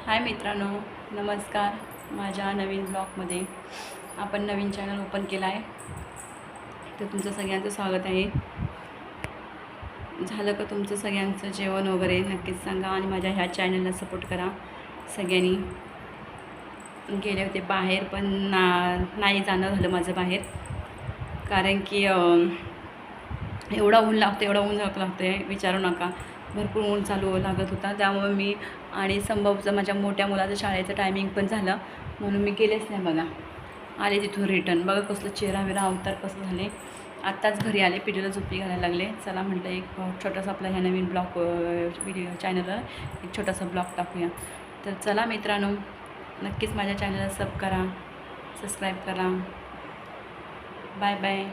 हाय मित्रांनो, नमस्कार. माझ्या नवीन ब्लॉगमध्ये आपण नवीन चॅनल ओपन केला आहे, तर तुमचं सगळ्यांचं स्वागत आहे. झालं का तुमचं सगळ्यांचं जेवण वगैरे? नक्कीच सांगा आणि माझ्या ह्या चॅनलला सपोर्ट करा सगळ्यांनी. गेले होते बाहेर, पण नाही जाणं झालं माझं बाहेर, कारण की एवढा ऊन लागतं आहे विचारू नका. भरपूर ऊन चालू लागत होता, त्यामुळे मी आणि संभवचं माझ्या मोठ्या मुलाचं शाळेचं टायमिंग पण झालं, म्हणून मी गेलेच नाही. बघा, आले तिथून रिटर्न. बघा कसलं चेहरा वेरा अवतार कसं झाले. आत्ताच घरी आले, पिढीला झोपी घालायला लागले. चला म्हटलं एक छोटासा आपला ह्या नवीन ब्लॉग व्हिडिओ चॅनलवर एक छोटासा ब्लॉग टाकूया. तर चला मित्रांनो, नक्कीच माझ्या चॅनलला सबस्क्राईब करा. Bye bye.